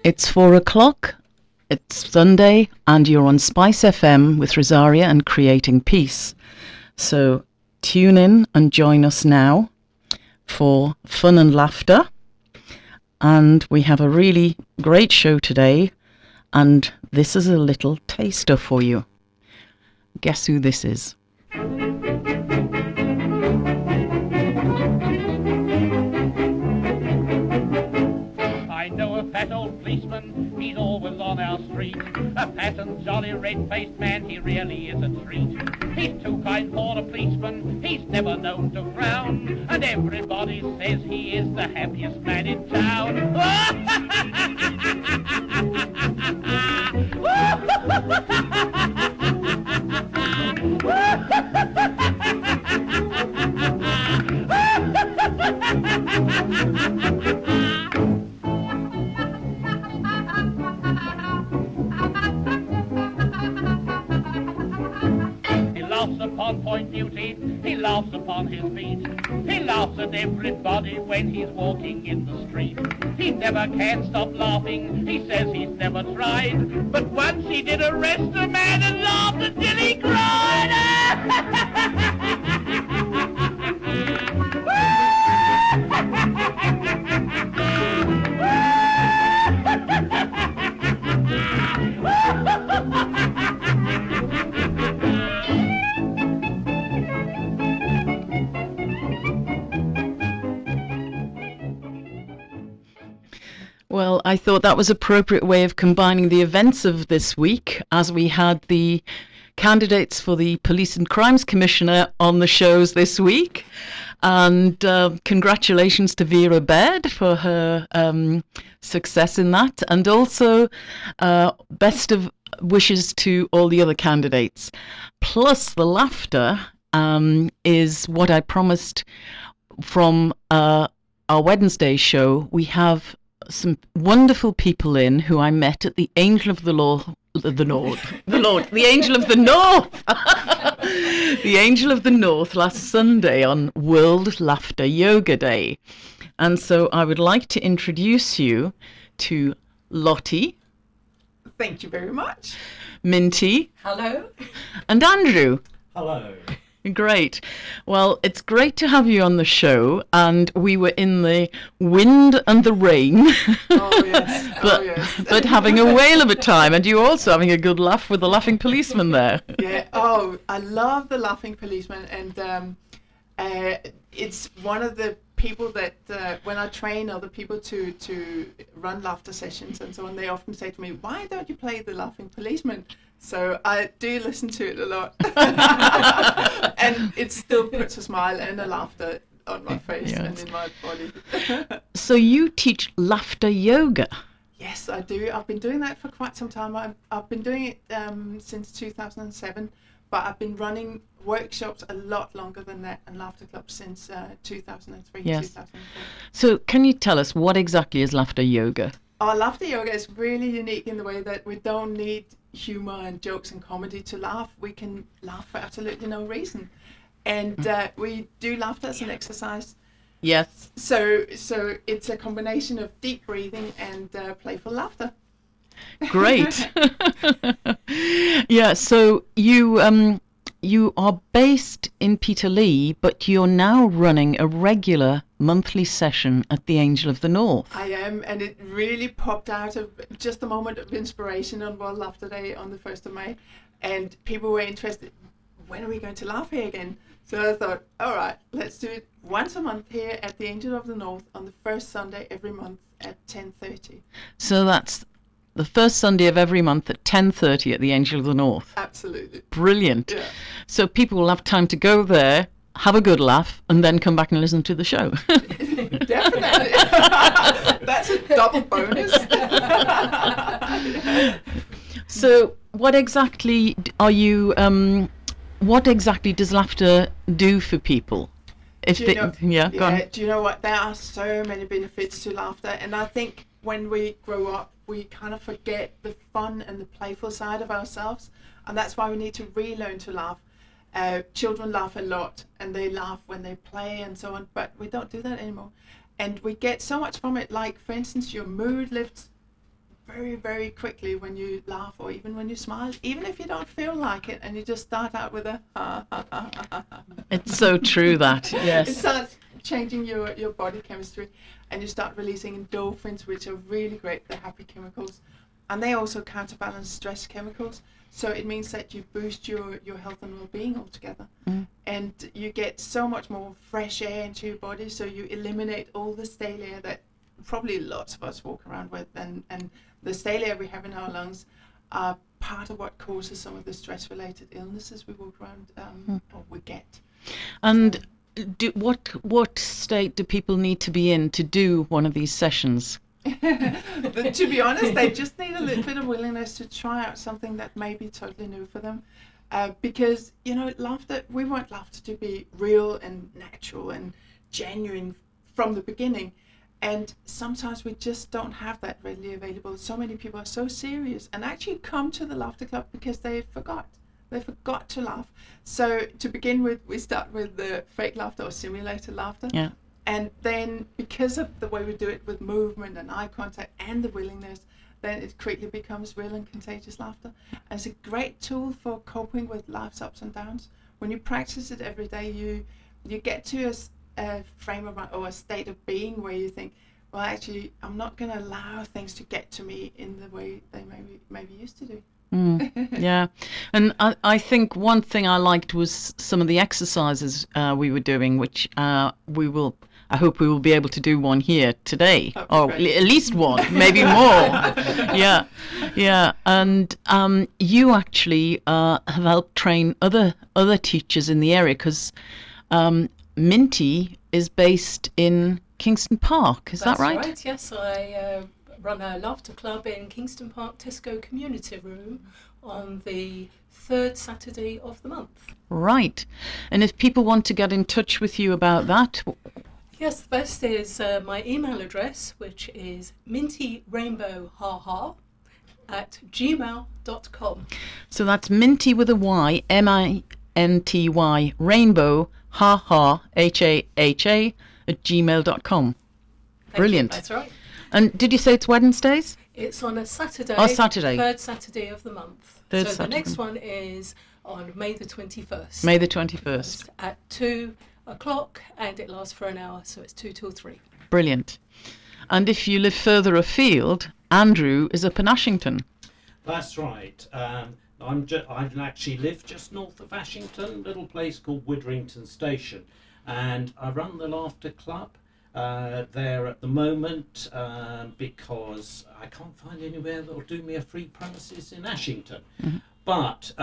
It's 4 o'clock. It's Sunday, and you're on Spice FM with Rosaria and Creating Peace. So tune in and join us now for fun and laughter. And we have a really great show today, and this is a little taster for you. Guess who this is? I know a fat old policeman, he's always on our street. A fat and jolly red-faced man, he really is a treat. He's too kind for a policeman, he's never known to frown. And everybody says he is the happiest man in town. Upon point duty, he laughs upon his feet. He laughs at everybody when he's walking in the street. He never can stop laughing, he says he's never tried. But once he did arrest a man and laughed until he cried. Well, I thought that was an appropriate way of combining the events of this week, as we had the candidates for the Police and Crimes Commissioner on the shows this week. And congratulations to Vera Baird for her success in that. And also best of wishes to all the other candidates. Plus, the laughter is what I promised from our Wednesday show. We have some wonderful people in who I met at the Angel of the Angel of the North, the Angel of the North last Sunday on World Laughter Yoga Day. And so I would like to introduce you to Lottie. Thank you very much. Minty. Hello. And Andrew. Hello. Great. Well, it's great to have you on the show, and we were in the wind and the rain. Oh, yes. but having a whale of a time, and you also having a good laugh with the laughing policeman there. Yeah. Oh, I love the laughing policeman, and it's one of the people that when I train other people to run laughter sessions and so on, they often say to me, "Why don't you play the laughing policeman?" So I do listen to it a lot, and it still puts a smile and a laughter on my face and in my body. So you teach laughter yoga? Yes, I do. I've been doing that for quite some time. I've been doing it since 2007, but I've been running workshops a lot longer than that, and laughter clubs since 2003, yes. 2004. So can you tell us what exactly is laughter yoga? Our laughter yoga is really unique in the way that we don't need humor and jokes and comedy to laugh. We can laugh for absolutely no reason, and we do laughter as an exercise. Yes. So it's a combination of deep breathing and playful laughter. Great. Yeah. So you are based in Peterlee, but you're now running a regular monthly session at the Angel of the North. I am, and it really popped out of just a moment of inspiration on World Laughter Day on the 1st of May, and people were interested, when are we going to laugh here again? So I thought, all right, let's do it once a month here at the Angel of the North on the first Sunday every month at 10:30. So that's the first Sunday of every month at 10:30 at the Angel of the North. Absolutely. Brilliant. Yeah. So people will have time to go there, have a good laugh, and then come back and listen to the show. Definitely. That's a double bonus. So what exactly are you, what exactly does laughter do for people? Go on. Do you know what? There are so many benefits to laughter, and I think when we grow up, we kind of forget the fun and the playful side of ourselves, and that's why we need to relearn to laugh. Children laugh a lot, and they laugh when they play and so on, but we don't do that anymore. And we get so much from it, like, for instance, your mood lifts very, very quickly when you laugh or even when you smile, even if you don't feel like it, and you just start out with a ha ha ha ha ha. It's so true that, It yes. starts changing your body chemistry, and you start releasing endorphins, which are really great. They're happy chemicals, and they also counterbalance stress chemicals. So it means that you boost your health and well-being altogether, and you get so much more fresh air into your body. So you eliminate all the stale air that probably lots of us walk around with, and the stale air we have in our lungs are part of what causes some of the stress-related illnesses we walk around or we get. And what state do people need to be in to do one of these sessions? To be honest, they just need a little bit of willingness to try out something that may be totally new for them. Because, laughter, we want laughter to be real and natural and genuine from the beginning. And sometimes we just don't have that readily available. So many people are so serious and actually come to the Laughter Club because they forgot. They forgot to laugh. So to begin with, we start with the fake laughter or simulated laughter. Yeah. And then because of the way we do it with movement and eye contact and the willingness, then it quickly becomes real and contagious laughter. And it's a great tool for coping with life's ups and downs. When you practice it every day, you get to a frame of mind or a state of being where you think, well, actually, I'm not going to allow things to get to me in the way they maybe used to do. Yeah, and I think one thing I liked was some of the exercises we were doing, which I hope we will be able to do one here today, or at least one, maybe more. Yeah. And you actually have helped train other teachers in the area, because Minty is based in Kingston Park. Is that right? That's right, yes. I run a laughter club in Kingston Park Tesco Community Room on the third Saturday of the month. Right. And if people want to get in touch with you about that... Yes, the best is my email address, which is mintyrainbowhaha@gmail.com. So that's Minty with a Y, MINTY, rainbow, haha, HAHA, @gmail.com. Brilliant. That's right. And did you say it's Wednesdays? It's on a Saturday. Oh, Saturday. Third Saturday of the month. Third so Saturday. The next one is on May the 21st. May the 21st. At 2 o'clock, and it lasts for an hour, so it's 2 till 3. Brilliant. And if you live further afield, Andrew is up in Ashington. That's right. I actually live just north of Ashington, a little place called Witherington Station, and I run the Laughter Club there at the moment because I can't find anywhere that will do me a free premises in Ashington. Mm-hmm. But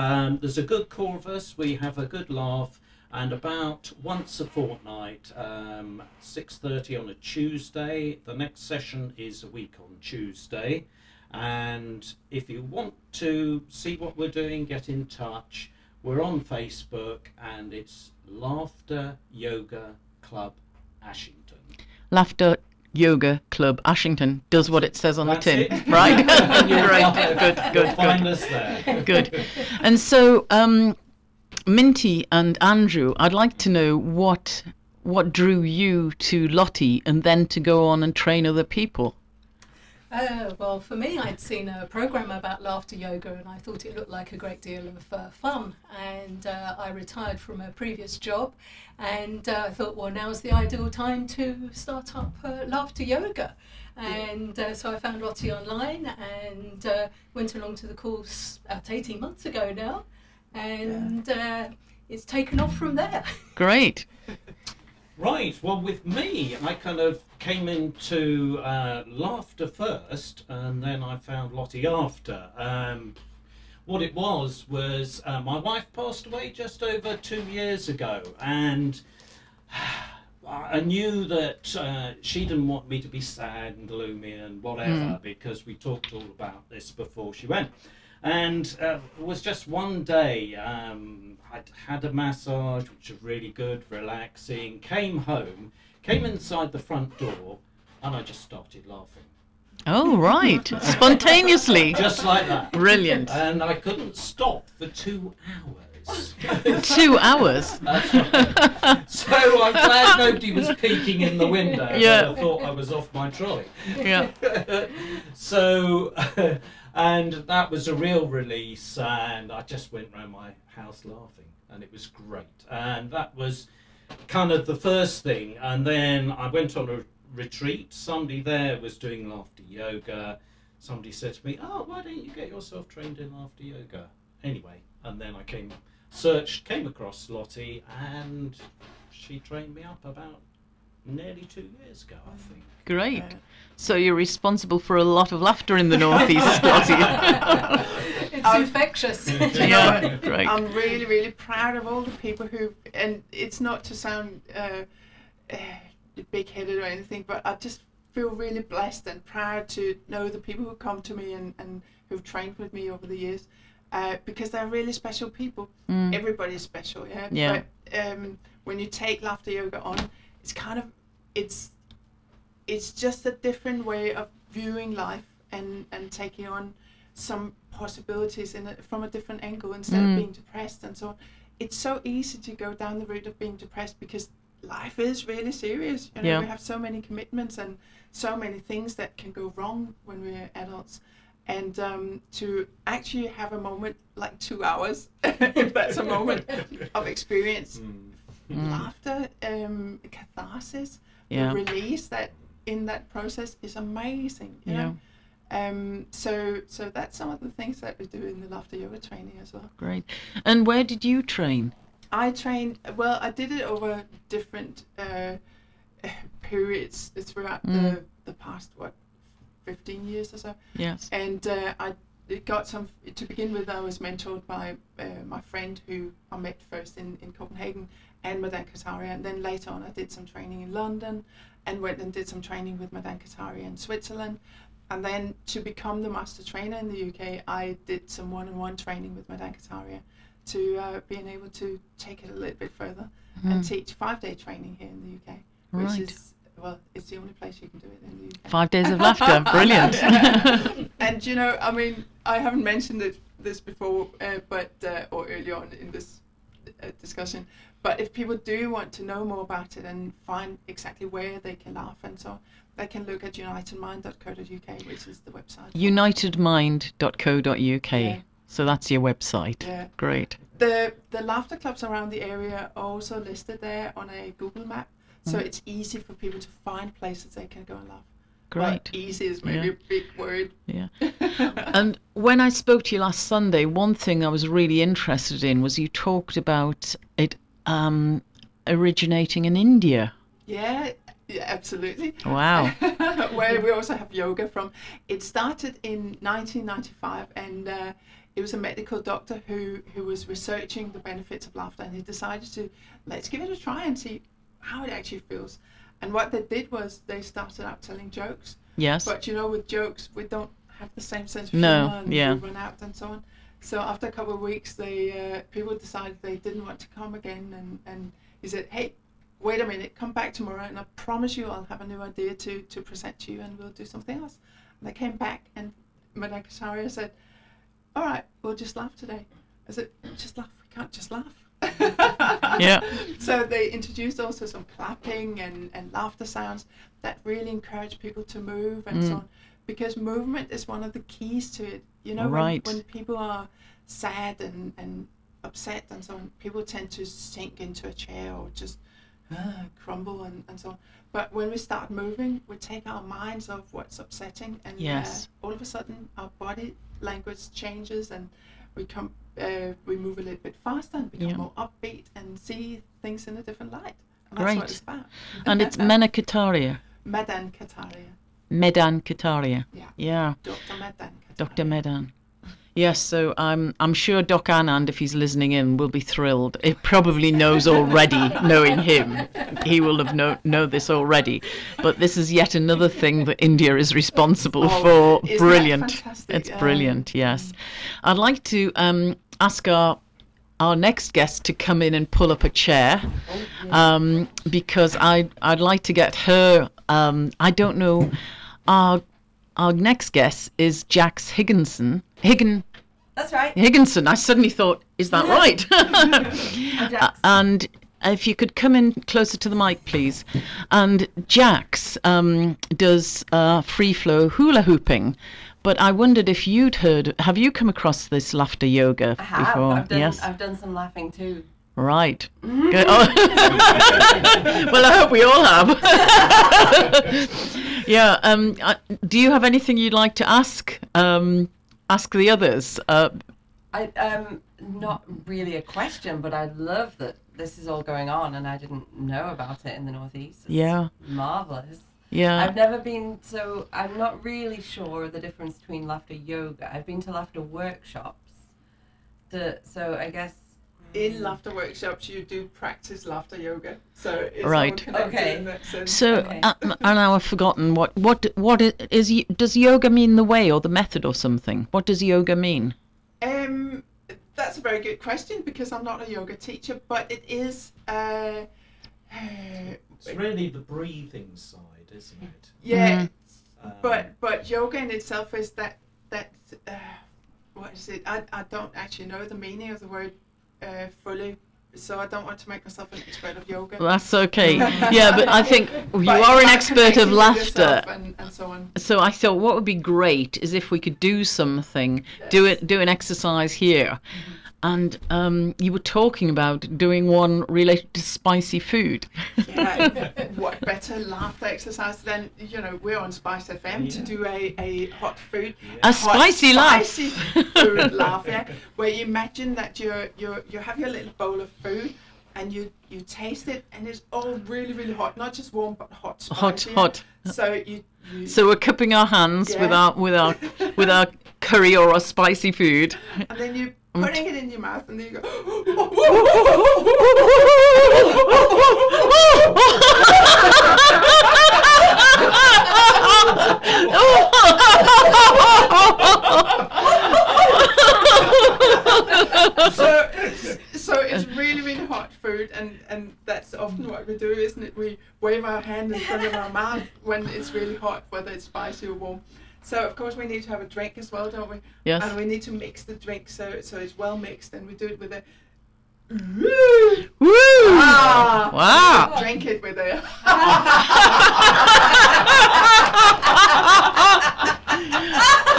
there's a good core of us, we have a good laugh, and about once a fortnight, 6:30 on a Tuesday. The next session is a week on Tuesday. And if you want to see what we're doing, get in touch. We're on Facebook, and it's Laughter Yoga Club Ashington. Laughter Yoga Club Ashington does what it says on That's the tin, it. right? Great, good. Find us there. Good. And so, Minty and Andrew, I'd like to know what drew you to Lottie and then to go on and train other people. Well, for me, I'd seen a program about laughter yoga, and I thought it looked like a great deal of fun. And I retired from a previous job, and I thought, well, now's the ideal time to start up laughter yoga. And so I found Lottie online and went along to the course about 18 months ago now, and it's taken off from there. Great. Right, well, with me, I kind of came into laughter first, and then I found Lottie after. What it was my wife passed away just over 2 years ago, and I knew that she didn't want me to be sad and gloomy and whatever, because we talked all about this before she went. And it was just one day, I'd had a massage, which was really good, relaxing, came home, came inside the front door, and I just started laughing. Oh, right. Spontaneously. Just like that. Brilliant. And I couldn't stop for 2 hours. hours. 2 hours. So I'm glad nobody was peeking in the window. Yeah. I thought I was off my trolley. Yeah. So, and that was a real release, and I just went around my house laughing, and it was great. And that was kind of the first thing. And then I went on a retreat. Somebody there was doing laughter yoga. Somebody said to me, "Oh, why don't you get yourself trained in laughter yoga?" Anyway, and then I came across Lottie, and she trained me up about nearly 2 years ago, I think. Great. So you're responsible for a lot of laughter in the Northeast, Lottie. It's infectious. Yeah, great. I'm really, really proud of all the people who, and it's not to sound big-headed or anything, but I just feel really blessed and proud to know the people who come to me and who've trained with me over the years, because they're really special people. Everybody's special, yeah. Yeah. But when you take laughter yoga on, it's kind of, it's just a different way of viewing life and taking on some possibilities from a different angle instead of being depressed and so on. It's so easy to go down the route of being depressed because life is really serious. You know, Yeah. we have so many commitments and so many things that can go wrong when we're adults. And to actually have a moment like 2 hours, if that's a moment of experience, laughter, catharsis, Yeah. the release that in that process is amazing. You know? So that's some of the things that we do in the laughter yoga training as well. Great. And where did you train? I trained, well, I did it over different periods throughout the past, 15 years or so. Yes. And I got some, to begin with, I was mentored by my friend who I met first in Copenhagen, and Madan Kataria, and then later on I did some training in London and went and did some training with Madan Kataria in Switzerland. And then to become the master trainer in the UK, I did some one-on-one training with Madan Kataria to being able to take it a little bit further and teach 5-day training here in the UK, which Right. is, well, it's the only place you can do it in the UK. 5 days of laughter. Brilliant. And you know, I mean, I haven't mentioned this before, or early on in this discussion, but if people do want to know more about it and find exactly where they can laugh and so on, they can look at unitedmind.co.uk, which is the website. Unitedmind.co.uk. Yeah. So that's your website. Yeah. Great. The laughter clubs around the area are also listed there on a Google map, so it's easy for people to find places they can go and laugh. Great. Well, easy is maybe Yeah. a big word. Yeah. And when I spoke to you last Sunday, one thing I was really interested in was you talked about it originating in India. Yeah, absolutely. Wow. Where we also have yoga from. It started in 1995, and it was a medical doctor who was researching the benefits of laughter, and he decided to, let's give it a try and see how it actually feels. And what they did was they started out telling jokes. Yes. But you know, with jokes, we don't have the same sense of No, humor, and yeah. we run out and so on. So after a couple of weeks, people decided they didn't want to come again, and he said, "Hey, wait a minute, come back tomorrow, and I promise you, I'll have a new idea to present to you, and we'll do something else." And they came back, and Madan Kataria said, "All right, we'll just laugh today." I said, "Just laugh. We can't just laugh." Yeah. So they introduced also some clapping and laughter sounds that really encourage people to move and so on, because movement is one of the keys to it. You know, Right. when people are sad and upset and so on, people tend to sink into a chair or just crumble and so on. But when we start moving, we take our minds off what's upsetting, and Yes. all of a sudden our body language changes, and we move a little bit faster and become Yeah. more upbeat and see things in a different light. And Great. that's what it's about. And it's Mena Kataria. Madan Kataria. Medan Kataria. Yeah. Yeah. Dr. Madan Kataria. Dr. Medan. Yes, so I'm sure Doc Anand, if he's listening in, will be thrilled. He probably knows already, knowing him. He will have know this already. But this is yet another thing that India is responsible for. Isn't that Brilliant. fantastic? It's brilliant, yes. I'd like to ask our next guest to come in and pull up a chair, because I'd like to get her, I don't know, our next guest is Jax Higginson. That's right. Higginson. I suddenly thought, is that right? Jax. And if you could come in closer to the mic, please. And Jax does free flow hula hooping. But I wondered if you'd have you come across this laughter yoga I have. before? I've done some laughing too. Right. Good. Oh. Well, I hope we all have. Yeah. Do you have anything you'd like to ask? Ask the others. Not really a question, but I love that this is all going on, and I didn't know about it in the Northeast. It's marvelous. Yeah. I've never been, so I'm not really sure the difference between laughter yoga. I've been to laughter workshops. So I guess In laughter workshops, you do practice laughter yoga, so it's Right. all connected Okay. in that sense. So, Okay. and now I've forgotten what is. Does yoga mean the way or the method or something? What does yoga mean? That's a very good question because I'm not a yoga teacher, but it is. It's really the breathing side, isn't it? Yeah, Um, but yoga in itself is that what is it? I don't actually know the meaning of the word fully, so I don't want to make myself an expert of yoga. That's okay. Yeah, but I think you But are an about expert connecting of with laughter. yourself and so on. So I thought what would be great is if we could do something, do an exercise here. And you were talking about doing one related to spicy food. Yeah, what better laughter exercise than, we're on Spice FM to do a hot food. A hot spicy laugh. Spicy food laugh, yeah. Where you imagine that you have your little bowl of food and you taste it and it's all really, really hot. Not just warm, but hot spicy. Hot. So you So we're cupping our hands Yeah. with our curry or our spicy food. and then you putting it in your mouth and then you go so it's really, really hot food and that's often what we do, isn't it? We wave our hand in front of our mouth when it's really hot, whether it's spicy or warm. So of course we need to have a drink as well, don't we? Yes. And we need to mix the drink so it's well mixed, and we do it with a Woo! ah, Wow. drink it with a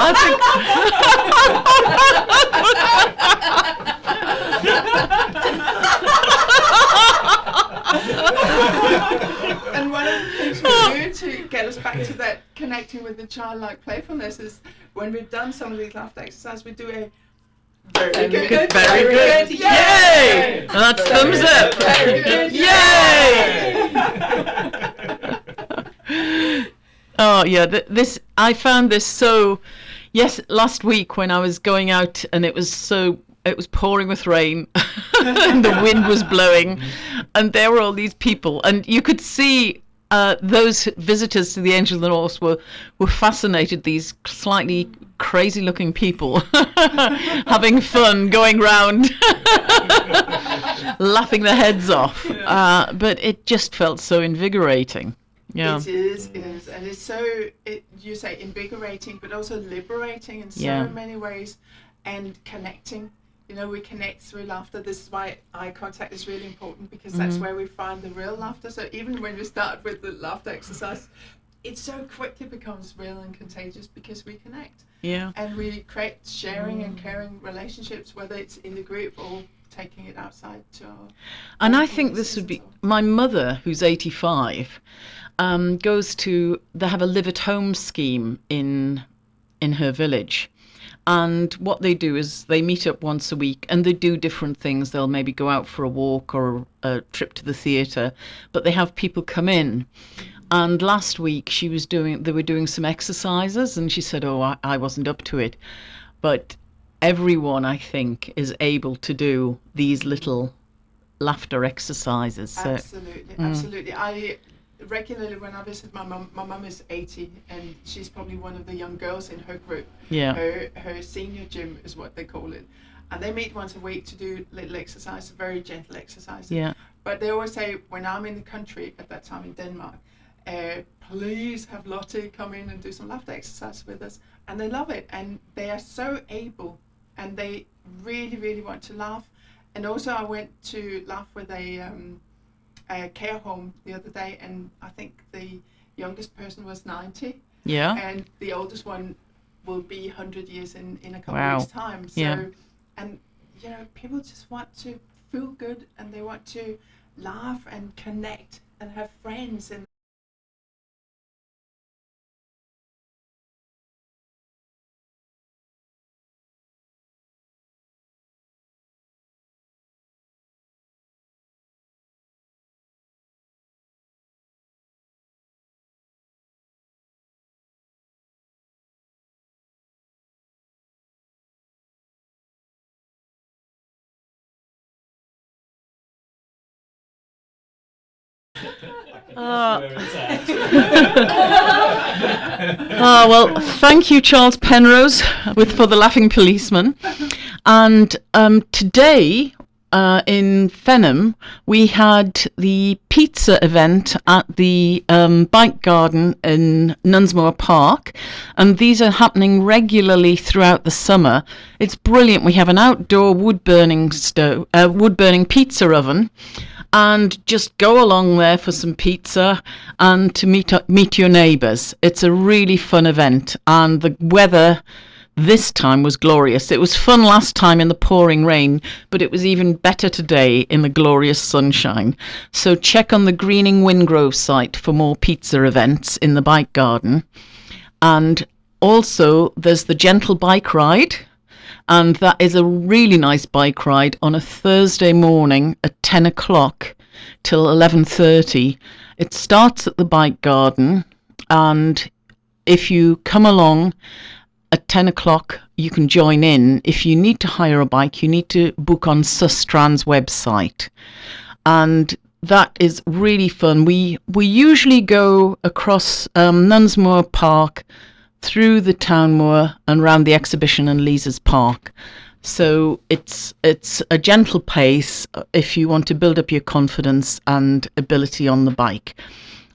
I think and one of the things we do to get us back to that connecting with the childlike playfulness is when we've done some of these laughter exercises, we do a very good, very good. Yay! And that's thumbs up. Very good. Yay! Oh yeah, this I found this so. Yes, last week when I was going out and it was pouring with rain and the wind was blowing and there were all these people and you could see those visitors to the Angel of the North were fascinated, these slightly crazy looking people having fun going round laughing their heads off, but it just felt so invigorating. Yeah. It is, and it's so, you say invigorating, but also liberating in so Yeah. many ways, and connecting. We connect through laughter. This is why eye contact is really important, because that's where we find the real laughter. So even when we start with the laughter exercise, it so quickly becomes real and contagious because we connect. Yeah. And we create sharing and caring relationships, whether it's in the group or taking it outside to our And own I think this would communities be my mother, who's 85, they have a live at home scheme in her village. And what they do is they meet up once a week and they do different things. They'll maybe go out for a walk or a trip to the theatre, but they have people come in. And last week they were doing some exercises and she said, I wasn't up to it. But everyone, I think, is able to do these little laughter exercises. So, Absolutely. I regularly, when I visit my mum is 80 and she's probably one of the young girls in her group. yeah. Her senior gym is what they call it. And they meet once a week to do little exercise, very gentle exercises. Yeah. But they always say, when I'm in the country, at that time in Denmark, please have Lottie come in and do some laughter exercise with us. And they love it. And they are so able and they really, really want to laugh. And also, I went to laugh with a care home the other day, and I think the youngest person was 90, Yeah. and the oldest one will be 100 years in a couple Wow. of weeks' time. So, Yeah. and you know, people just want to feel good, and they want to laugh and connect and have friends. And Well, thank you, Charles Penrose, for the Laughing Policeman. And today in Fenham, we had the pizza event at the Bike Garden in Nunsmore Park. And these are happening regularly throughout the summer. It's brilliant. We have an outdoor wood-burning pizza oven. And just go along there for some pizza and to meet your neighbours. It's a really fun event, and the weather this time was glorious. It was fun last time in the pouring rain, but it was even better today in the glorious sunshine. So check on the Greening Wingrove site for more pizza events in the Bike Garden. And also there's the Gentle Bike Ride. And that is a really nice bike ride on a Thursday morning at 10 o'clock till 11:30. It starts at the Bike Garden, and if you come along at 10 o'clock, you can join in. If you need to hire a bike, you need to book on Sustrans website. And that is really fun. We usually go across Nunsmore Park, through the town moor and round the exhibition and Leazes Park. So it's a gentle pace if you want to build up your confidence and ability on the bike.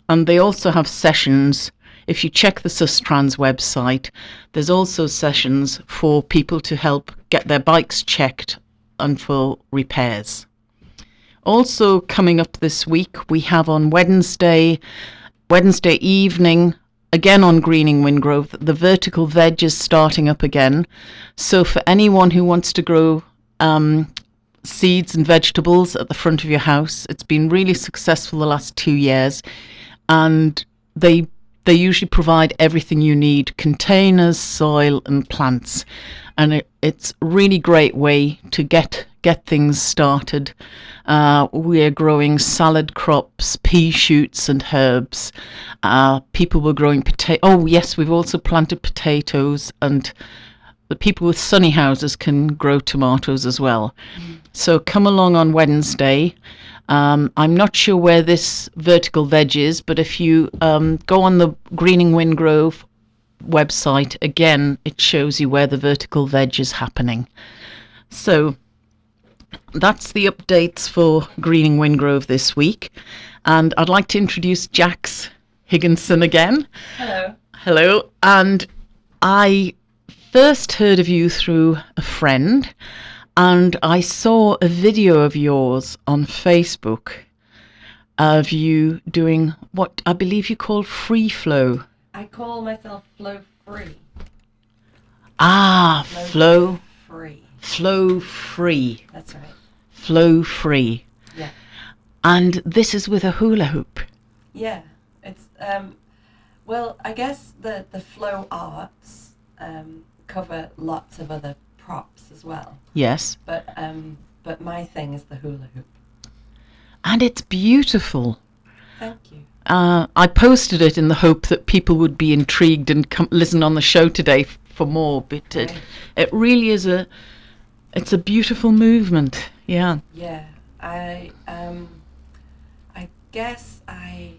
And they also have sessions. If you check the Sustrans website, there's also sessions for people to help get their bikes checked and for repairs. Also coming up this week, we have on Wednesday evening, again on Greening Wingrove, the vertical veg is starting up again. So for anyone who wants to grow seeds and vegetables at the front of your house, it's been really successful the last 2 years. And they usually provide everything you need: containers, soil and plants. And it's a really great way to get things started. We're growing salad crops, pea shoots and herbs. People were growing we've also planted potatoes, and the people with sunny houses can grow tomatoes as well. So come along on Wednesday. I'm not sure where this vertical veg is, but if you go on the Greening Wingrove website, again, it shows you where the vertical veg is happening. So that's the updates for Greening Wingrove this week. And I'd like to introduce Jax Higginson again. Hello. Hello. And I first heard of you through a friend, and I saw a video of yours on Facebook of you doing what I believe you call free flow. I call myself Flow Free. Flow Free. Flow Free. That's right. Flow Free. Yeah. And this is with a hula hoop. Yeah. It's well, I guess the flow arts cover lots of other props as well. Yes. But my thing is the hula hoop. And it's beautiful. Thank you. I posted it in the hope that people would be intrigued and come listen on the show today for more. But it really is it's a beautiful movement. Yeah. Yeah. I guess I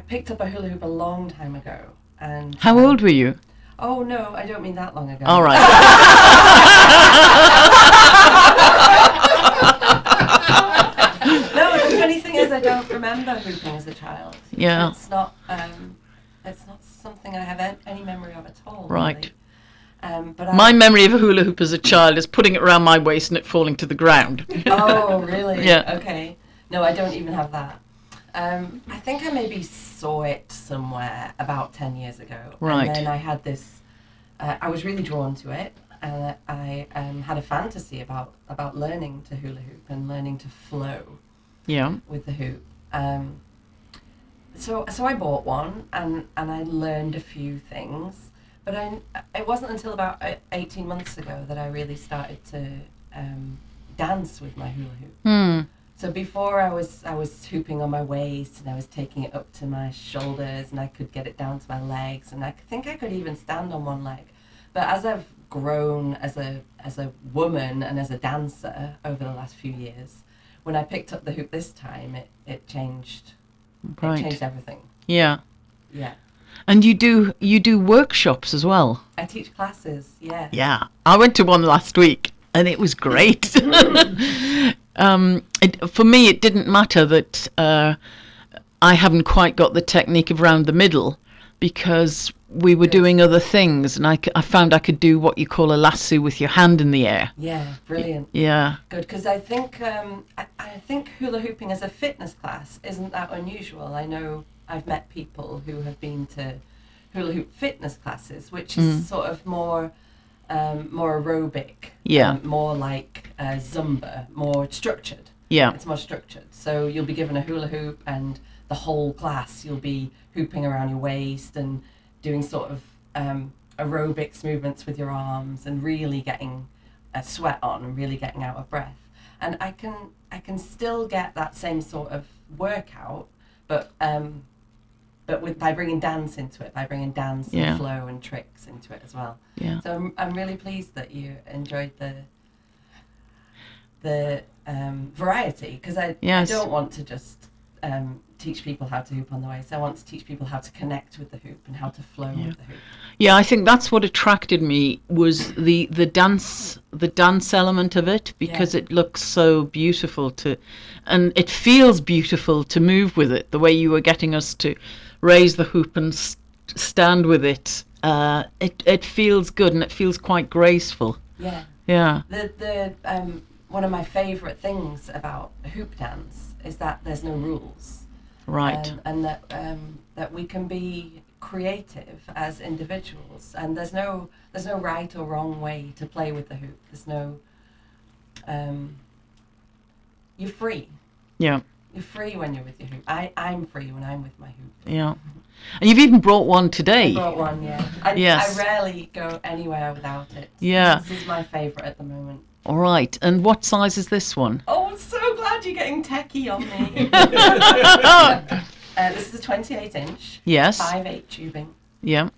picked up a hula hoop a long time ago. And How old were you? Oh no, I don't mean that long ago. All right. No, the funny thing is I don't remember hooping as a child. Yeah. It's not something I have any memory of at all. Right. Really. But My memory of a hula hoop as a child is putting it around my waist and it falling to the ground. Oh, really? Yeah. Okay. No, I don't even have that. I think I maybe saw it somewhere about 10 years ago. Right. And then I had this, I was really drawn to it. And I had a fantasy about learning to hula hoop and learning to flow Yeah. with the hoop. So I bought one and I learned a few things. But it wasn't until about 18 months ago that I really started to dance with my hula hoop. Hmm. So before I was hooping on my waist and I was taking it up to my shoulders and I could get it down to my legs and I think I could even stand on one leg. But as I've grown as a woman and as a dancer over the last few years, when I picked up the hoop this time, it changed. Right. It changed everything. Yeah. Yeah. And you do workshops as well. I teach classes. Yeah. Yeah. I went to one last week and it was great. For me, it didn't matter that I haven't quite got the technique of round the middle because we were doing other things, and I found I could do what you call a lasso with your hand in the air. Yeah. Brilliant. Yeah. Good, because I think I think hula hooping as a fitness class isn't that unusual. I know I've met people who have been to hula hoop fitness classes, which is sort of more aerobic, Yeah. more like Zumba, more structured. Yeah. It's more structured. So you'll be given a hula hoop, and the whole class you'll be hooping around your waist and doing sort of aerobics movements with your arms and really getting a sweat on and really getting out of breath. And I can still get that same sort of workout, but by bringing dance into it, by bringing dance Yeah. and flow and tricks into it as well. Yeah. So I'm really pleased that you enjoyed the variety, because I Yes. don't want to just teach people how to hoop on the waist. I want to teach people how to connect with the hoop and how to flow with the hoop. Yeah, I think that's what attracted me was the dance element of it, because Yeah. it looks so beautiful and it feels beautiful to move with it. The way you were getting us to raise the hoop and stand with it, it feels good and it feels quite graceful. Yeah. Yeah, The one of my favourite things about hoop dance is that there's no rules. right. And that we can be creative as individuals, and there's no right or wrong way to play with the hoop. There's no you're free. Yeah, You're free when you're with your hoop. I'm free when I'm with my hoop. yeah. And you've even brought one today. I brought one, yeah. Yes. I rarely go anywhere without it. Yeah. This is my favourite at the moment. All right. And what size is this one? Oh, I'm so glad you're getting techie on me. This is a 28-inch, Yes. 5/8 tubing, Yeah.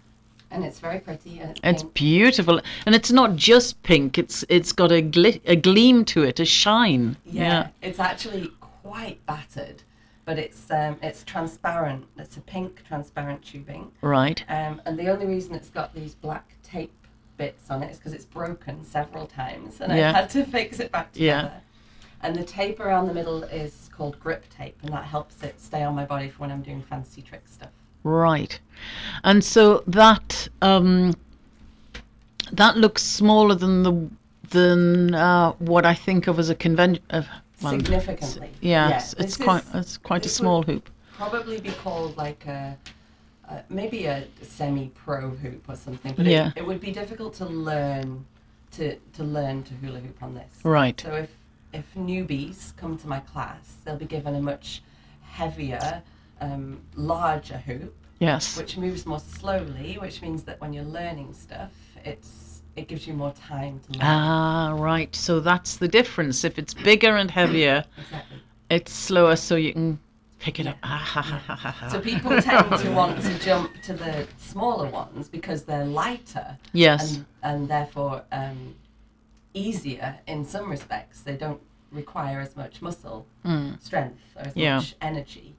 and it's very pretty. And It's pink. beautiful, and it's not just pink. It's got a gleam to it, a shine. Yeah, it's actually quite battered, but it's transparent. It's a pink transparent tubing, Right. and the only reason it's got these black tape bits on it is because it's broken several times, and Yeah. I had to fix it back Yeah. together. And the tape around the middle is called grip tape, and that helps it stay on my body for when I'm doing fancy trick stuff. Right. And so that looks smaller than what I think of as a convention. Significantly. Yes, Yeah, it's this quite a this small would hoop. Probably be called like maybe a semi-pro hoop or something, but Yeah. it would be difficult to learn to hula hoop on this. Right. So if newbies come to my class, they'll be given a much heavier, larger hoop, Yes. which moves more slowly, which means that when you're learning stuff, it gives you more time to learn. Ah, right. So that's the difference. If it's bigger and heavier, Exactly. it's slower, so you can pick it up. Ah, ha, ha, ha, ha, ha. So people tend to want to jump to the smaller ones because they're lighter Yes. and therefore easier in some respects. They don't require as much muscle strength or as Yeah. much energy.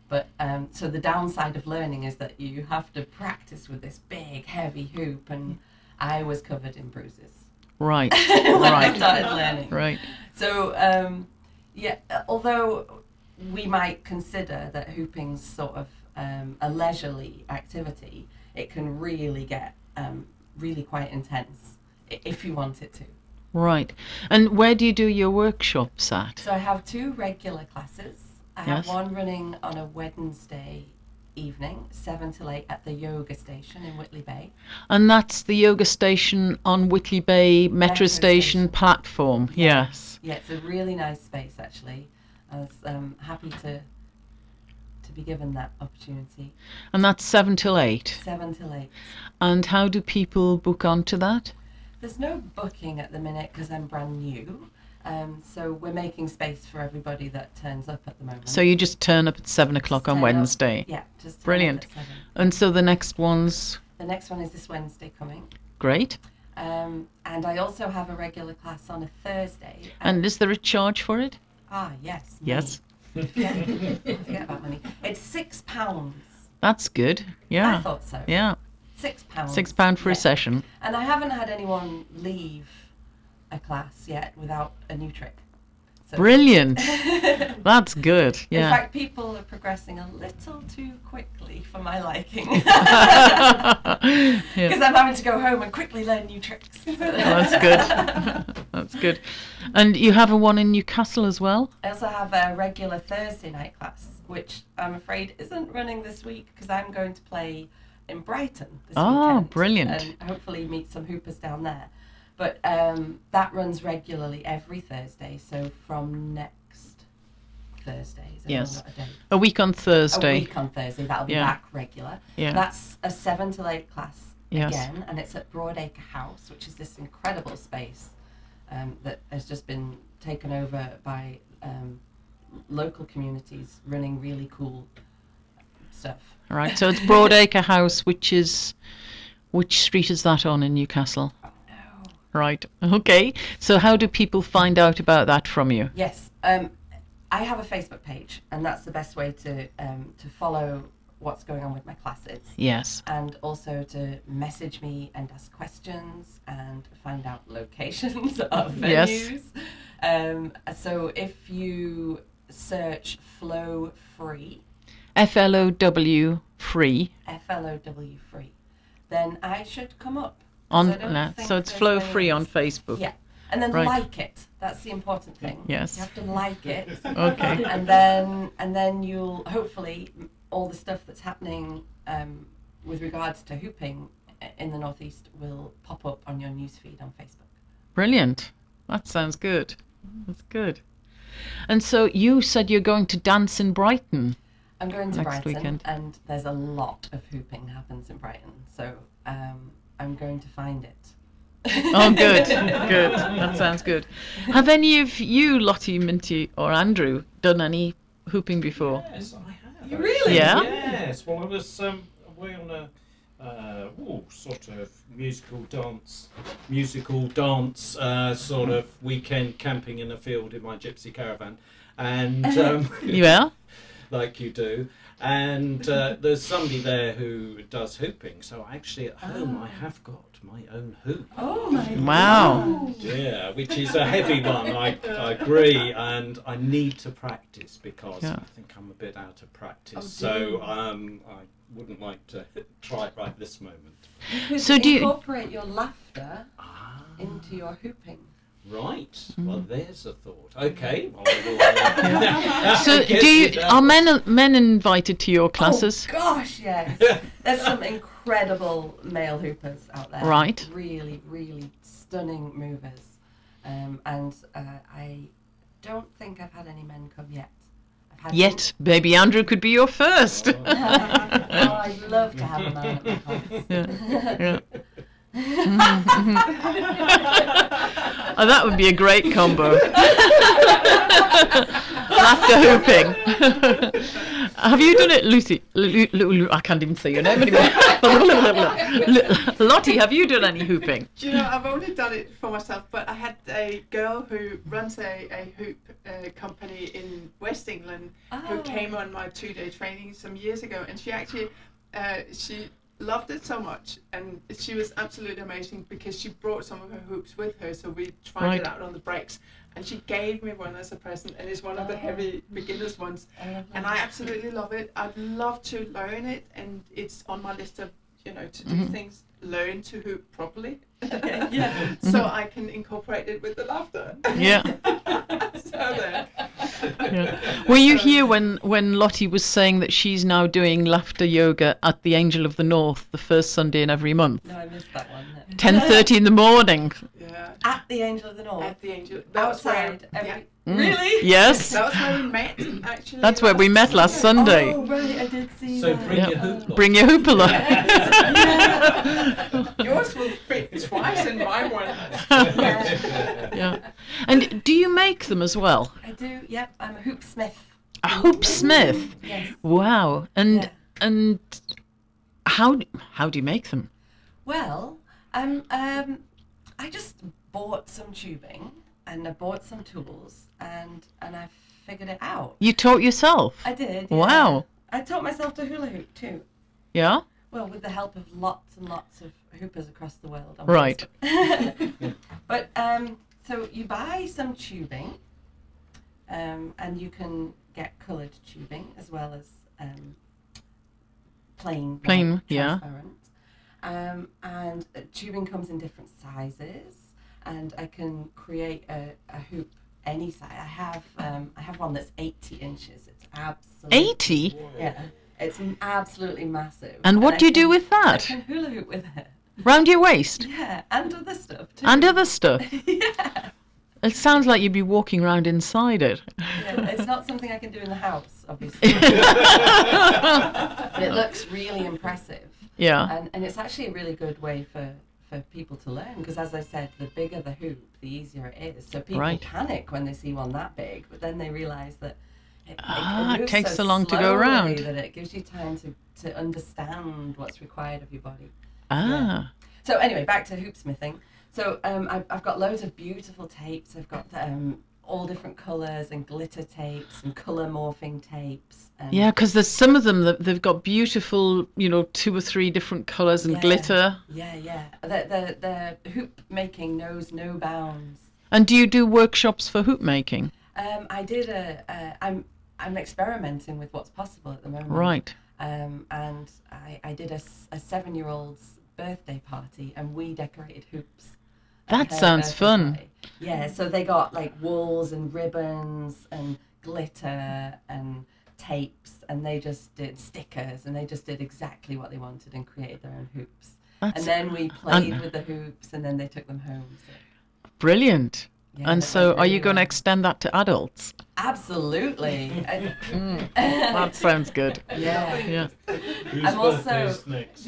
But so the downside of learning is that you have to practice with this big, heavy hoop, and I was covered in bruises Right. when I Right. started learning. Right. So, yeah, although we might consider that hooping's sort of a leisurely activity, it can really get really quite intense if you want it to. Right. And where do you do your workshops at? So I have 2 regular classes. I have Yes. one running on a Wednesday evening, 7 till 8 at the yoga station in Whitley Bay. And that's the yoga station on Whitley Bay Metro Metro Station Station. platform. Yes. Yeah, it's a really nice space actually. I was happy to be given that opportunity. And that's 7 till 8. 7 till 8. And how do people book onto that? There's no booking at the minute because I'm brand new. So we're making space for everybody that turns up at the moment. So you just turn up at 7 o'clock Just on turn up- Wednesday. Yeah, just turn up Brilliant. at 7. And so the next one's The next one is this Wednesday coming. great. And I also have a regular class on a Thursday. And is there a charge for it? Yes. Yes. Forget about money. It's £6. That's good. I Yeah. thought so. Yeah. £6. £6 for a Yeah. session. And I haven't had anyone leave a class yet without a new trick. So Brilliant. That's good. In Yeah. fact, people are progressing a little too quickly for my liking. Yeah. Because I'm having to go home and quickly learn new tricks. That's good. That's good. And you have a one in Newcastle as well? I also have a regular Thursday night class, which I'm afraid isn't running this week because I'm going to play in Brighton this Oh, weekend. brilliant. And hopefully meet some hoopers down there. But that runs regularly every Thursday, so from next Thursday. Is Yes. not a date? A week on A Thursday. week on Thursday, that'll be Yeah. back regular. Yeah. That's a 7 till 8 class Yes. again, and it's at Broadacre House, which is this incredible space that has just been taken over by local communities running really cool stuff. Right. So it's Broadacre House, which street is that on in Newcastle? Oh no. Right. Okay. So how do people find out about that from you? Yes, I have a Facebook page, and that's the best way to follow what's going on with my classes. Yes. And also to message me and ask questions and find out locations of Yes. venues. So if you search Flow Free, FLOW free FLOW Free, then I should come up. 'Cause on I don't think so it's there's Flow many Free on others. Facebook. Yeah, and then Right. like it. That's the important thing. Yes. You have to like it. Okay. and then you'll hopefully all the stuff that's happening with regards to hooping in the Northeast will pop up on your newsfeed on Facebook. Brilliant. That sounds good. That's good. And so you said you're going to dance in Brighton. I'm going to Next Brighton, weekend. and there's a lot of hooping happens in Brighton, so I'm going to find it. Oh, good. Good. That sounds good. Have any of you, Lottie, Minty, or Andrew, done any hooping before? Yes, I have. You really? Yeah? Yes. Well, I was away on a sort of musical dance sort of weekend camping in a field in my gypsy caravan, and Yeah? like you do. And there's somebody there who does hooping. So actually at home I have got my own hoop. Oh my Wow. Yeah, which is a heavy one, I agree, and I need to practice because Yeah. I think I'm a bit out of practice. Oh, So dear. I wouldn't like to try it right this moment. You could So do you- incorporate your laughter Ah, into your hooping. right. Mm. Well, there's a thought. Okay. Well, I will, So I guess do you, it are does. men invited to your classes? Oh gosh, yes. There's some incredible male hoopers out there. Right. Really, really stunning movers. And I don't think I've had any men come yet. I've had Yet, baby Andrew could be your first. Oh, I'd love to have a man at my class. Yeah. Oh, that would be a great combo. Laughter hooping. Have you done it, Lucy? I can't even say your name anymore. Lottie, have you done any hooping? Do you know, I've only done it for myself, but I had a girl who runs a hoop company in West England who Oh. came on my 2-day training some years ago, and she actually she loved it so much, and she was absolutely amazing because she brought some of her hoops with her, so we tried Right. it out on the breaks, and she gave me one as a present, and it's one of the heavy beginners ones, and I absolutely love it. I'd love to learn it, and it's on my list of you know, to do things, learn to hoop properly. Yeah. So I can incorporate it with the laughter. Yeah. So then, Yeah. Were you here when Lottie was saying that she's now doing laughter yoga at the Angel of the North the first Sunday in every month? No, I missed that one. 10:30 in the morning. yeah, At the Angel of the North. at the Angel. That was where, Outside. yeah, Really? Yes. that was where we met, actually. That's where we met last Sunday. Oh, right, I did see So that. bring Yeah. your hoop along. Bring your hoop along. Yours will fit twice in my one. Yeah. And do you make them as well? I do, yep. I'm a hoop smith. A hoop smith. Yes. Wow. And Yeah. and how do you make them? Well, I just bought some tubing and I bought some tools and I figured it out. You taught yourself? I did. Yeah. Wow. I taught myself to hula hoop too. Yeah. Well, with the help of lots and lots of hoopers across the world. Right. obviously. But so you buy some tubing, and you can get coloured tubing as well as plain, white, yeah. transparent. And tubing comes in different sizes, and I can create a hoop any size. I have one that's 80 inches. It's absolutely 80? Yeah, it's absolutely massive. And what I do you do can- with I that? can hula hoop with it. Round your waist? Yeah, and other stuff too. And other stuff? Yeah. It sounds like you'd be walking around inside it. Yeah, it's not something I can do in the house, obviously. But it looks really impressive. Yeah. And it's actually a really good way for people to learn because, as I said, the bigger the hoop, the easier it is. So people Right. panic when they see one that big, but then they realise that it It moves takes so so long to go slowly around. that it gives you time to understand what's required of your body. Ah. So anyway, back to hoop smithing. So I've got loads of beautiful tapes. I've got all different colours and glitter tapes and colour morphing tapes. And Yeah, because there's some of them that they've got beautiful, 2 or 3 different colours and Yeah. glitter. Yeah. The hoop making knows no bounds. And do you do workshops for hoop making? I did I'm experimenting with what's possible at the moment. Right. And I did a 7-year-old's birthday party and we decorated hoops. at That her sounds birthday fun. party. Yeah, so they got like walls and ribbons and glitter and tapes and they just did stickers and they just did exactly what they wanted and created their own hoops. That's And then we played with the hoops and then they took them home. So, brilliant. yeah, And it so went are you really going to well. extend that to adults? Absolutely. That sounds good. Yeah. Yeah. Whose I'm also- birthday is next?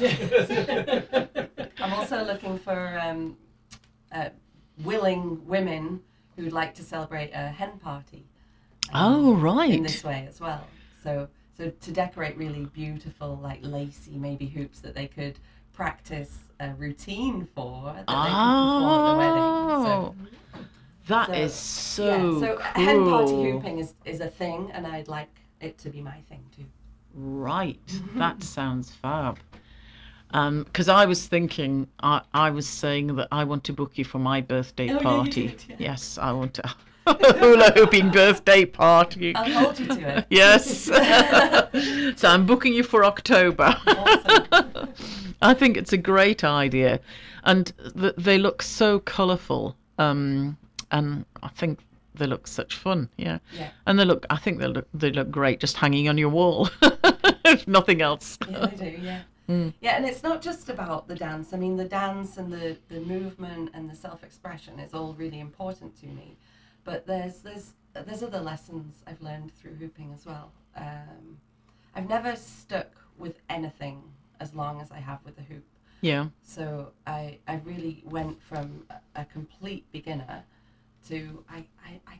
I'm also looking for willing women who'd like to celebrate a hen party. Oh, In right. this way as well. So to decorate really beautiful, like lacy maybe hoops that they could practice a routine for that they could perform at the wedding. Oh, that So- is so so cool. hen party hooping is a thing, and I'd like it to be my thing too. Right. That sounds fab. Because I was thinking, I was saying that I want to book you for my birthday Oh, yeah, you party. did, yeah. Yes, I want a hula hooping birthday party. I'll hold you to it. Yes. So I'm booking you for October. Awesome. I think it's a great idea, and they look so colourful. And I think they look such fun. Yeah. Yeah. And I think they look great just hanging on your wall, if nothing else. Yeah, they do, yeah. Yeah, and it's not just about the dance. I mean, the dance and the movement and the self-expression is all really important to me. But there's other lessons I've learned through hooping as well. I've never stuck with anything as long as I have with the hoop. Yeah. So I really went from a complete beginner to I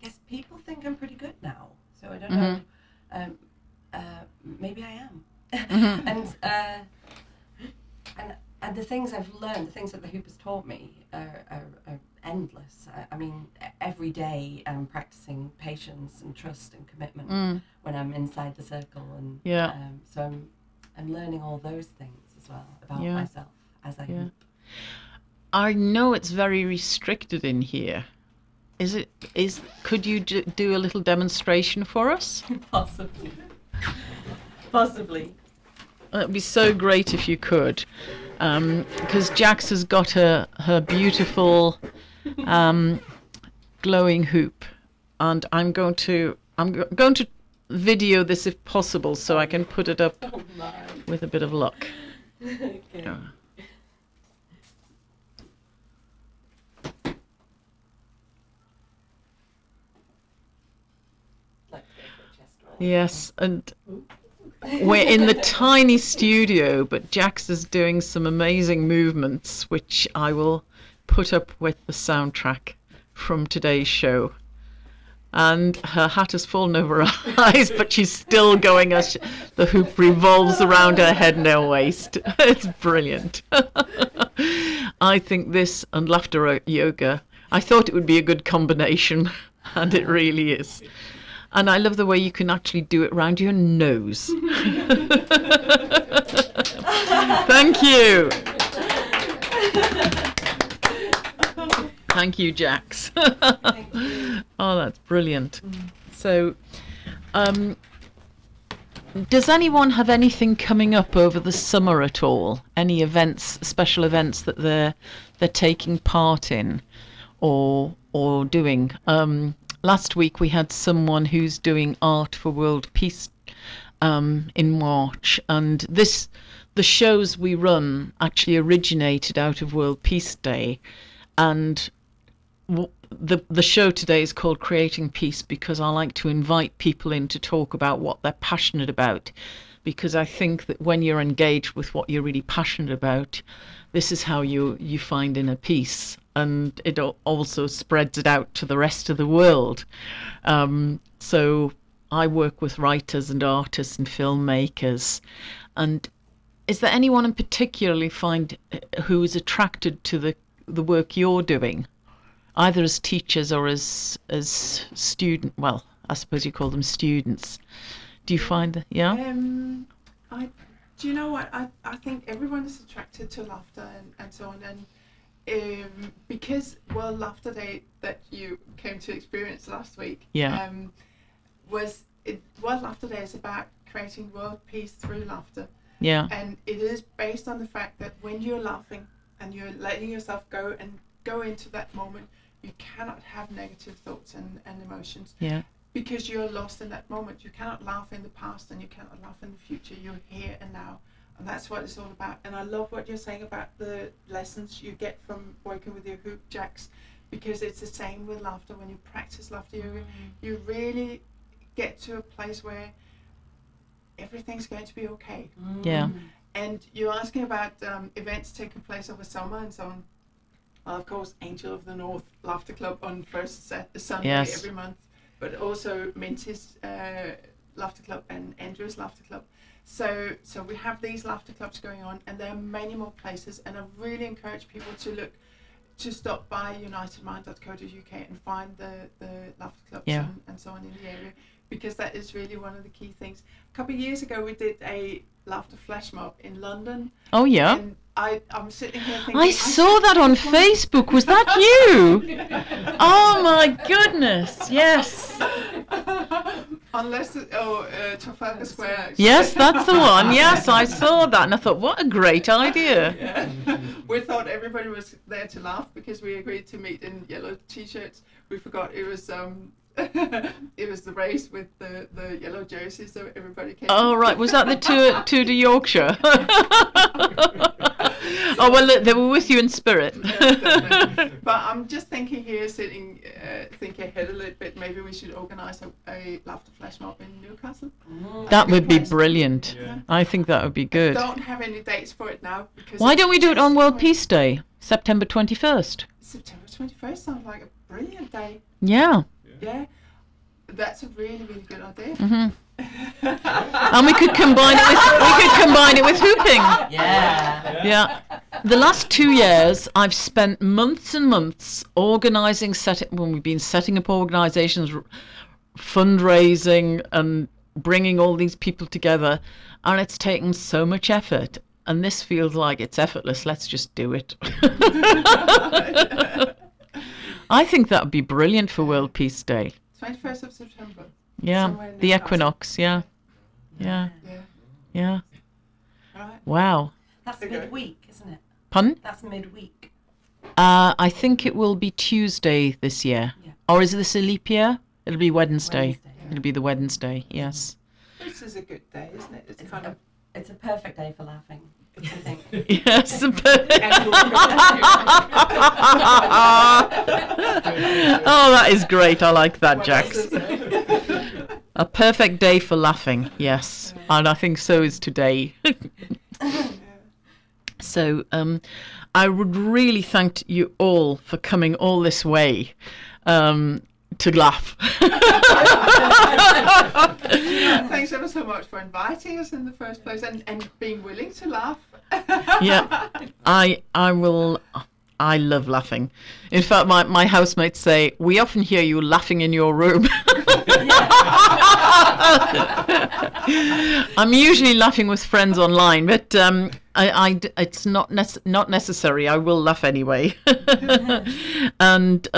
guess people think I'm pretty good now. So I don't know. Maybe I am. And the things I've learned, the things that the hoop has taught me are endless. I mean, every day I'm practicing patience and trust and commitment when I'm inside the circle, and Yeah. so I'm learning all those things as well about Yeah. myself as I Yeah. hoop. I know it's very restricted in here. Could you do a little demonstration for us? Possibly. It'd be so great if you could. because Jax has got her beautiful glowing hoop, and I'm going to video this if possible, so I can put it up with a bit of luck. Okay. Yes, and we're in the tiny studio, but Jax is doing some amazing movements, which I will put up with the soundtrack from today's show. And her hat has fallen over her eyes, but she's still going as the hoop revolves around her head and her waist. It's brilliant. I think this and laughter yoga, I thought it would be a good combination, and it really is. And I love the way you can actually do it around your nose. Thank you. Thank you, Jax. Thank you. Oh, that's brilliant. So, does anyone have anything coming up over the summer at all? Any events, special events that they're taking part in, or doing? Last week we had someone who's doing art for world peace in March, and the shows we run actually originated out of World Peace Day, and the show today is called Creating Peace because I like to invite people in to talk about what they're passionate about, because I think that when you're engaged with what you're really passionate about, this is how you find inner peace, and it also spreads it out to the rest of the world. So I work with writers and artists and filmmakers. And is there anyone in particular who is attracted to the work you're doing, either as teachers or as student? Well, I suppose you call them students. Do you find that? Yeah. Do you know what? I think everyone is attracted to laughter and so on. And because World Laughter Day that you came to experience last week, Yeah. World Laughter Day is about creating world peace through laughter. Yeah. And it is based on the fact that when you're laughing and you're letting yourself go into that moment, you cannot have negative thoughts and emotions. Yeah. Because you're lost in that moment. You cannot laugh in the past and you cannot laugh in the future. You're here and now. And that's what it's all about. And I love what you're saying about the lessons you get from working with your hoop, Jax, because it's the same with laughter. When you practice laughter, you really get to a place where everything's going to be okay. Yeah. And you're asking about events taking place over summer and so on. Well, of course, Angel of the North Laughter Club on first Sunday Yes. every month, but also Minty's Laughter Club and Andrew's Laughter Club. So we have these laughter clubs going on, and there are many more places. And I really encourage people to stop by unitedmind.co.uk and find the laughter clubs and so on in the area, because that is really one of the key things. A couple of years ago, we did a laughter flash mob in London. Oh yeah. And I'm sitting here thinking, I saw that on Facebook. Was that you? Oh my goodness! Yes. Unless Trafalgar Square. Actually. Yes, that's the one. Yes, I saw that, and I thought, what a great idea. Yeah. We thought everybody was there to laugh because we agreed to meet in yellow t-shirts. We forgot it was it was the race with the yellow jerseys, so everybody came. Oh right, was that the tour to Yorkshire? Oh well, they were with you in spirit. But I'm just thinking here, thinking ahead a little bit. Maybe we should organise a laughter flash mob in Newcastle. That would be brilliant. Yeah. I think that would be good. Don't have any dates for it now because. Why don't we do it on World Peace Day, September 21st? September 21st sounds like a brilliant day. Yeah. Yeah, that's a really, really good idea. Mhm. And we could combine it with hooping. Yeah. Yeah. The last 2 years, I've spent months and months organising, when we've been setting up organisations, fundraising and bringing all these people together, and it's taken so much effort. And this feels like it's effortless. Let's just do it. I think that would be brilliant for World Peace Day. 21st of September. Yeah, Somewhere in the Newcastle. equinox. Yeah. Yeah. Yeah. Right. Wow. That's Okay. midweek, isn't it? Pardon? That's midweek. I think it will be Tuesday this year. Yeah. Or is this a leap year? It'll be Wednesday. Wednesday. It'll be the Wednesday, yes. This is a good day, isn't it? It's kind of. It's a perfect day for laughing, I think. Yes. And we'll Oh, that is great. I like that, What else Jax. is there? A perfect day for laughing, yes. And I think so is today. So I would really thank you all for coming all this way to laugh. Thanks ever so much for inviting us in the first place and being willing to laugh. Yeah, I love laughing. In fact, my housemates say, we often hear you laughing in your room. I'm usually laughing with friends online, but it's not necessary. I will laugh anyway. And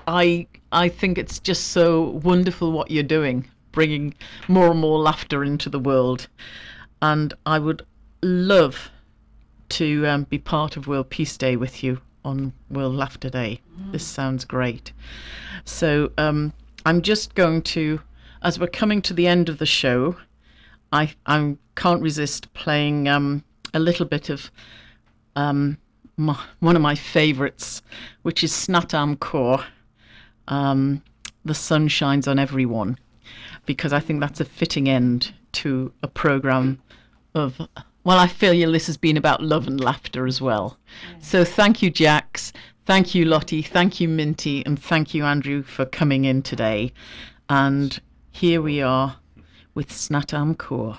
I think it's just so wonderful what you're doing, bringing more and more laughter into the world. And I would love to be part of World Peace Day with you on World Laughter Day. This sounds great. So I'm just going to, as we're coming to the end of the show, I can't resist playing a little bit of one of my favourites, which is Snatam Kaur, The Sun Shines on Everyone, because I think that's a fitting end to a programme of, well, I feel this has been about love and laughter as well. Yeah. So thank you, Jax. Thank you, Lottie. Thank you, Minty. And thank you, Andrew, for coming in today. And here we are with Snatam Kaur.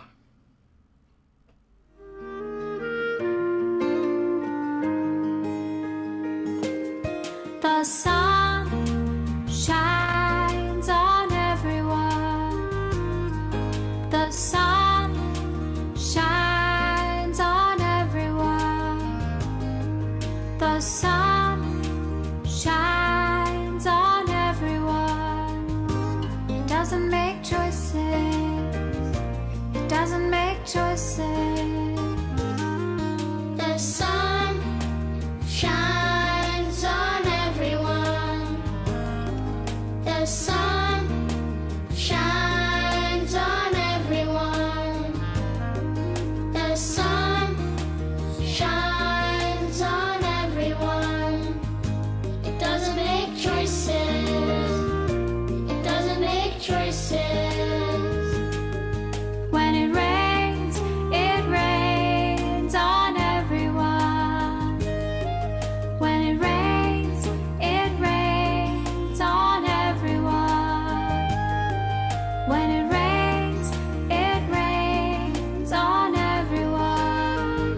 The sun shines on everyone. The sun shines on everyone. The sun shines on everyone. It doesn't make choices. It doesn't make choices. The sun shines on everyone. The sun shines on everyone. The sun shines on everyone. It doesn't make choices. It doesn't make choices. When it rains on everyone. When it rains on everyone. When it rains on everyone.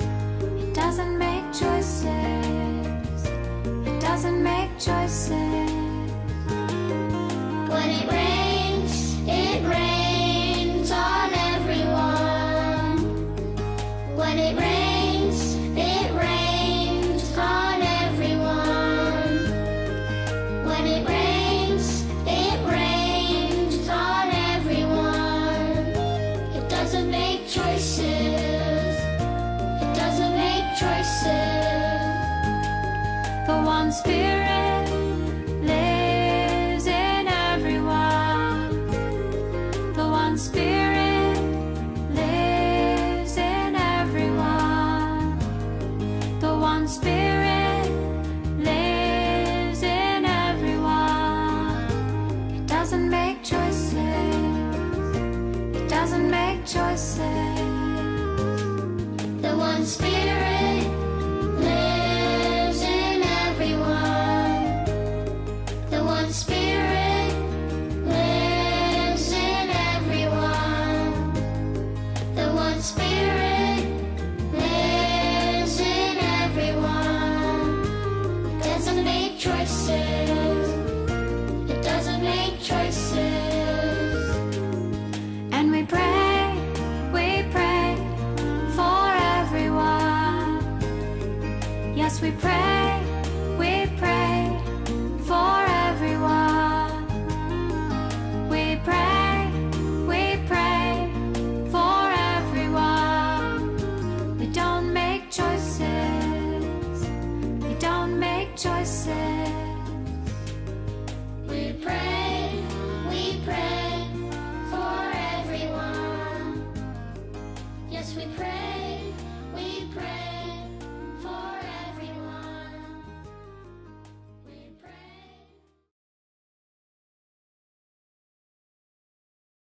It doesn't make choices. It doesn't make choices. When it rains on everyone. When it rains on everyone. When it rains on everyone. It doesn't make choices. It doesn't make choices. The one spirit lives in everyone. The one spirit lives in everyone. The one spirit lives in everyone. It doesn't make choices. It doesn't make choices. The one spirit lives in everyone. The one spirit lives in everyone. The one spirit lives in everyone. It doesn't make choices. It doesn't make choices. And we pray for everyone. Yes, we pray for everyone. We pray for everyone. We don't make choices.